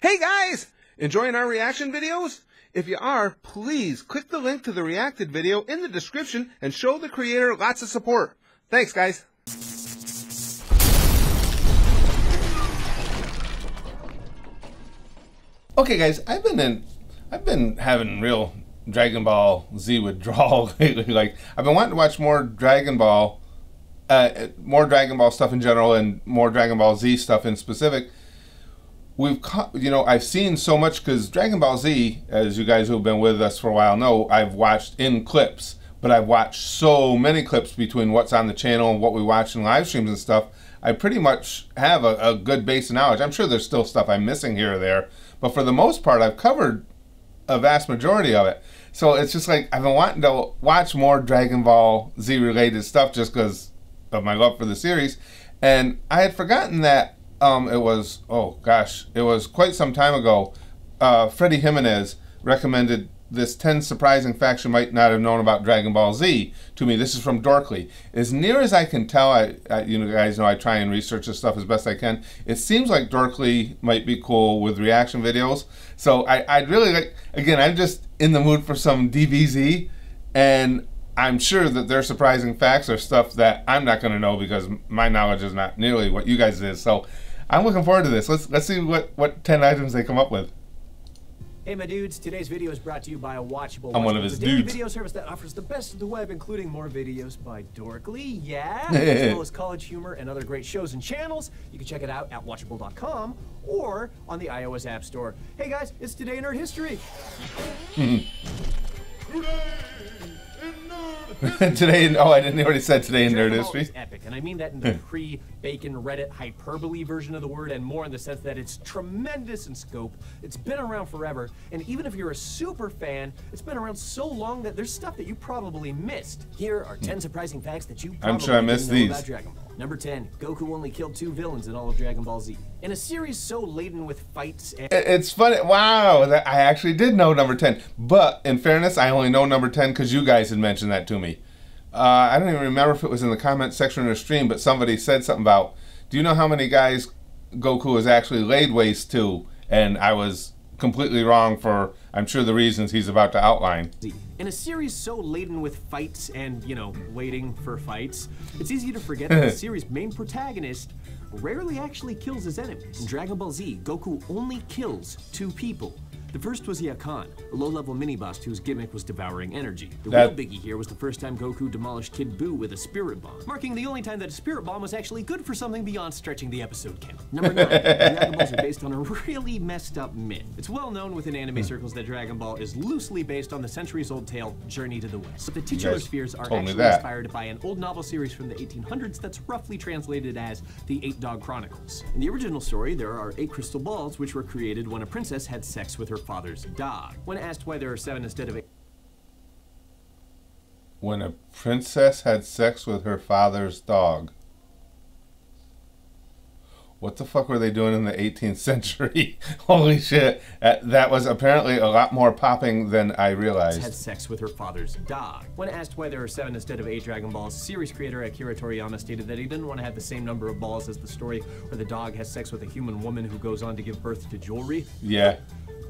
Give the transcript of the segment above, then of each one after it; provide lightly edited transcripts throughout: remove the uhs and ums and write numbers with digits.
Hey guys! Enjoying our reaction videos? If you are, please click the link to the reacted video in the description and show the creator lots of support. Thanks guys! Okay guys, I've been having real Dragon Ball Z withdrawal lately. Like, I've been wanting to watch more Dragon Ball stuff in general and more Dragon Ball Z stuff in specific. I've seen so much because Dragon Ball Z, as you guys who've been with us for a while know, I've watched in clips, but I've watched so many clips between what's on the channel and what we watch in live streams and stuff. I pretty much have a good base of knowledge. I'm sure there's still stuff I'm missing here or there, but for the most part, I've covered a vast majority of it. So it's just like, I've been wanting to watch more Dragon Ball Z related stuff just because of my love for the series. And I had forgotten that it was quite some time ago, Freddie Jimenez recommended this 10 surprising facts you might not have known about Dragon Ball Z to me. This is from Dorkly. As near as I can tell, you guys know I try and research this stuff as best I can. It seems like Dorkly might be cool with reaction videos. So I'd really like, again, I'm just in the mood for some DBZ, and I'm sure that their surprising facts are stuff that I'm not going to know because my knowledge is not nearly what you guys is. So I'm looking forward to this. Let's see what 10 items they come up with. Hey my dudes, today's video is brought to you by Watchable. I'm one of his dudes. A daily dudes. video service that offers the best of the web, including more videos by Dorkly, as well as college humor and other great shows and channels. You can check it out at watchable.com or on the iOS App Store. Hey guys, it's Today in Nerd History. Today, I didn't already said today in nerd history. Is epic, and I mean that in the pre-bacon Reddit hyperbole version of the word, and more in the sense that it's tremendous in scope. It's been around forever, and even if you're a super fan, it's been around so long that there's stuff that you probably missed. Here are 10 surprising facts that you probably didn't know about Dragon Ball. Number 10, Goku only killed 2 villains in all of Dragon Ball Z. In a series so laden with fights and... It's funny. Wow, I actually did know number 10. But in fairness, I only know number 10 because you guys had mentioned that to me. I don't even remember if it was in the comment section or stream, but somebody said something about, do you know how many guys Goku has actually laid waste to? And I was completely wrong for, I'm sure, the reasons he's about to outline. In a series so laden with fights and, waiting for fights, it's easy to forget that the series' main protagonist rarely actually kills his enemies. In Dragon Ball Z, Goku only kills 2 people. The first was Yakan, a low-level mini-boss whose gimmick was devouring energy. The real biggie here was the first time Goku demolished Kid Buu with a spirit bomb, marking the only time that a spirit bomb was actually good for something beyond stretching the episode count. Number 9, Dragon Balls are based on a really messed up myth. It's well known within anime circles that Dragon Ball is loosely based on the centuries-old tale Journey to the West. But the titular spheres are actually inspired by an old novel series from the 1800s that's roughly translated as the 8 Dog Chronicles. In the original story, there are 8 crystal balls which were created when a princess had sex with her father's dog. When asked why there are 7 instead of 8... When a princess had sex with her father's dog. What the fuck were they doing in the 18th century? Holy shit. That was apparently a lot more popping than I realized. Had sex with her father's dog. When asked why there are 7 instead of 8 Dragon Balls, series creator Akira Toriyama stated that he didn't want to have the same number of balls as the story where the dog has sex with a human woman who goes on to give birth to jewelry. Yeah.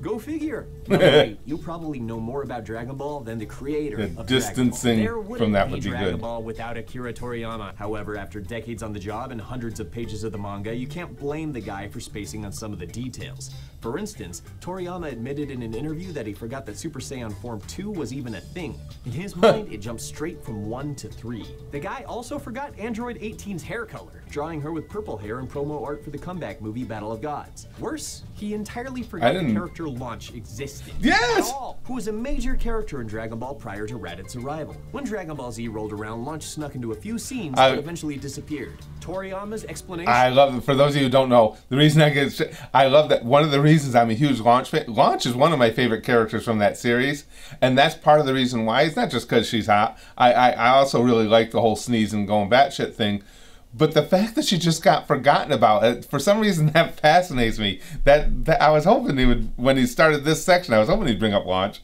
Go figure. Wait, you probably know more about Dragon Ball than the creator of distancing Dragon Ball. from that would be Dragon good. Ball without Akira Toriyama. However, after decades on the job and hundreds of pages of the manga, you can't blame the guy for spacing on some of the details. For instance, Toriyama admitted in an interview that he forgot that Super Saiyan Form 2 was even a thing. In his mind, it jumped straight from 1 to 3. The guy also forgot Android 18's hair color, drawing her with purple hair in promo art for the comeback movie Battle of Gods. Worse, he entirely forgot the character Launch existed. Yes! At all, who was a major character in Dragon Ball prior to Raditz arrival. When Dragon Ball Z rolled around, Launch snuck into a few scenes but eventually disappeared. Toriyama's explanation... I love it. For those of you who don't know, the reason I love that, one of the reasons I'm a huge Launch fan, Launch is one of my favorite characters from that series, and that's part of the reason why. It's not just because she's hot. I also really like the whole sneezing going batshit thing. But the fact that she just got forgotten about, for some reason that fascinates me. That I was hoping he would, when he started this section, I was hoping he'd bring up Launch.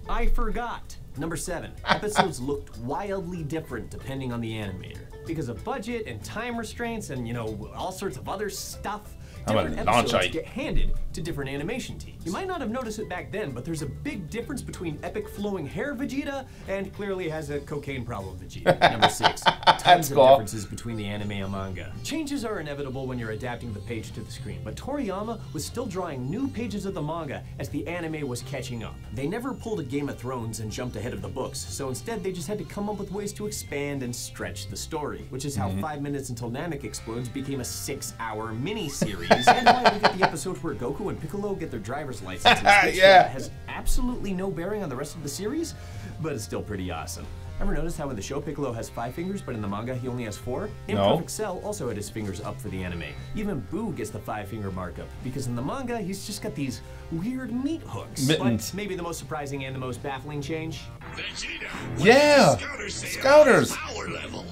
I forgot. Number 7, episodes looked wildly different depending on the animator. Because of budget and time restraints and, all sorts of other stuff, Different episodes get handed to different animation teams. You might not have noticed it back then, but there's a big difference between epic flowing hair Vegeta and clearly has a cocaine problem Vegeta. Number 6, tons of differences between the anime and manga. Changes are inevitable when you're adapting the page to the screen, but Toriyama was still drawing new pages of the manga as the anime was catching up. They never pulled a Game of Thrones and jumped ahead of the books, so instead they just had to come up with ways to expand and stretch the story, which is how 5 Minutes Until Namek Explodes became a 6-hour mini-series, and why we get the episode where Goku and Piccolo get their driver's licenses, which has absolutely no bearing on the rest of the series, but it's still pretty awesome. Ever notice how in the show Piccolo has 5 fingers, but in the manga he only has 4? Imperfect Cell also had his fingers up for the anime. Even Boo gets the 5-finger markup, because in the manga he's just got these weird meat hooks. Mittens. But maybe the most surprising and the most baffling change? Vegeta, yeah! Scouters! Power level.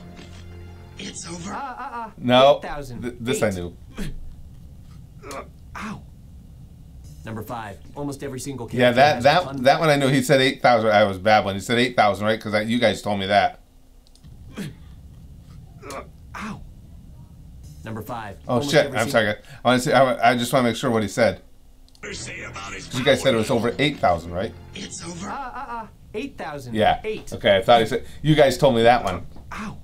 It's over. No, 8,000. This I knew. Ow. Number 5, almost every single character. Yeah, that one I knew. He said 8,000. I was babbling. He said 8,000, right? Because you guys told me that. Ow. Number 5. Oh shit! I'm sorry. I just want to make sure what he said. You guys said it was over 8,000, right? It's over. 8,000. Yeah. 8. Okay, I thought he said. You guys told me that one. Ow.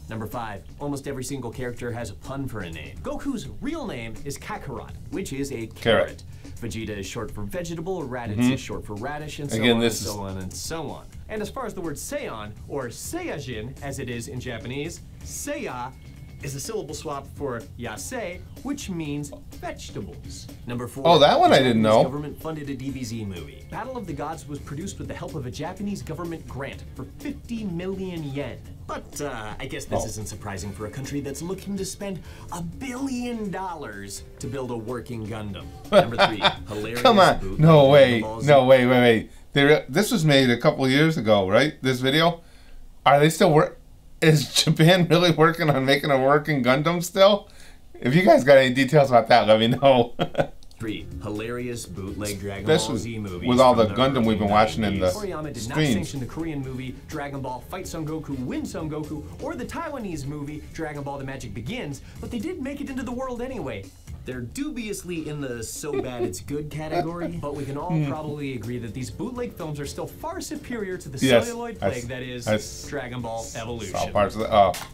Number 5, almost every single character has a pun for a name. Goku's real name is Kakarot, which is a carrot. Vegeta is short for vegetable, Raditz is short for radish, and so on and so on and so on. And as far as the word Saiyan, or Saiyajin, as it is in Japanese, Seiya is a syllable swap for Yasei, which means vegetables. Number 4. Oh, that one I didn't know. The government funded a DBZ movie. Battle of the Gods was produced with the help of a Japanese government grant for 50 million yen. But I guess this isn't surprising for a country that's looking to spend $1 billion to build a working Gundam. Number 3, hilarious. Come on. No, wait. This was made a couple years ago, right? This video? Are they still Is Japan really working on making a working Gundam still? If you guys got any details about that, let me know. 3, hilarious bootleg Dragon Ball Z movies. With all the Gundam we've been watching in the Toriyama did not sanction the Korean movie Dragon Ball Fight Son Goku, Win Son Goku, or the Taiwanese movie Dragon Ball The Magic Begins, but they did make it into the world anyway. They're dubiously in the so bad it's good category, but we can all probably agree that these bootleg films are still far superior to the celluloid plague that is Dragon Ball Evolution. All parts of the,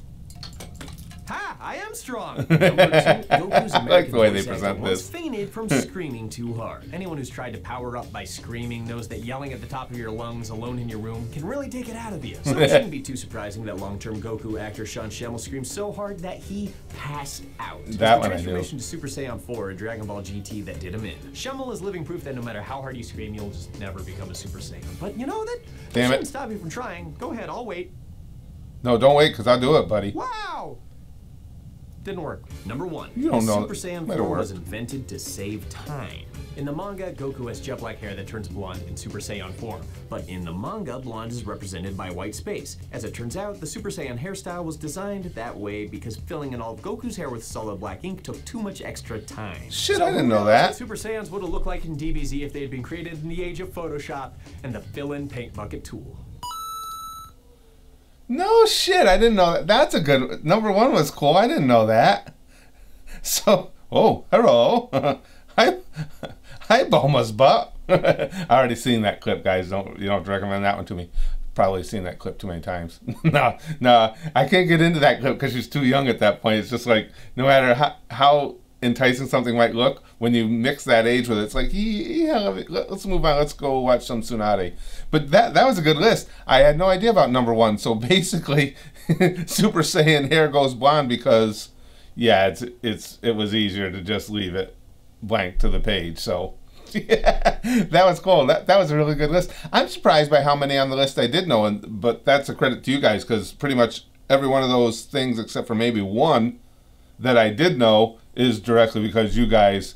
Ha! I am strong! Number 2, Goku's American I like the way they voice actor present once this. fainted from screaming too hard. Anyone who's tried to power up by screaming knows that yelling at the top of your lungs alone in your room can really take it out of you. So it shouldn't be too surprising that long-term Goku actor Sean Schemmel screamed so hard that he passed out. That one I knew. Transformation to Super Saiyan 4 in Dragon Ball GT that did him in. Schemmel is living proof that no matter how hard you scream, you'll just never become a Super Saiyan. But you know that shouldn't stop you from trying. Go ahead, I'll wait. No, don't wait, because I'll do it, buddy. Wow! Didn't work. Number 1, you don't know. Super Saiyan 4 was invented to save time. In the manga, Goku has jet black hair that turns blonde in Super Saiyan form. But in the manga, blonde is represented by white space. As it turns out, the Super Saiyan hairstyle was designed that way because filling in all of Goku's hair with solid black ink took too much extra time. Shit, I didn't know that. Super Saiyans would have looked like in DBZ if they had been created in the age of Photoshop and the fill-in paint bucket tool. No shit, I didn't know that. That's a good... Number 1 was cool. I didn't know that. So, hello. Hi, Bulma's butt. I already seen that clip, guys. You don't have to recommend that one to me. Probably seen that clip too many times. No, I can't get into that clip because she's too young at that point. It's just like, no matter how enticing something might look, when you mix that age with it, it's like, yeah, let's move on. Let's go watch some Tsunade. But that was a good list. I had no idea about number 1. So basically, Super Saiyan hair goes blonde because, yeah, it was easier to just leave it blank to the page. So yeah, that was cool. That was a really good list. I'm surprised by how many on the list I did know, but that's a credit to you guys because pretty much every one of those things except for maybe one that I did know is directly because you guys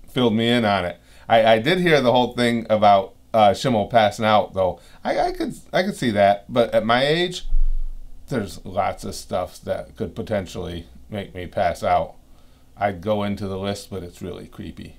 filled me in on it. I did hear the whole thing about Schemmel passing out though. I could see that, but at my age, there's lots of stuff that could potentially make me pass out. I'd go into the list, but it's really creepy.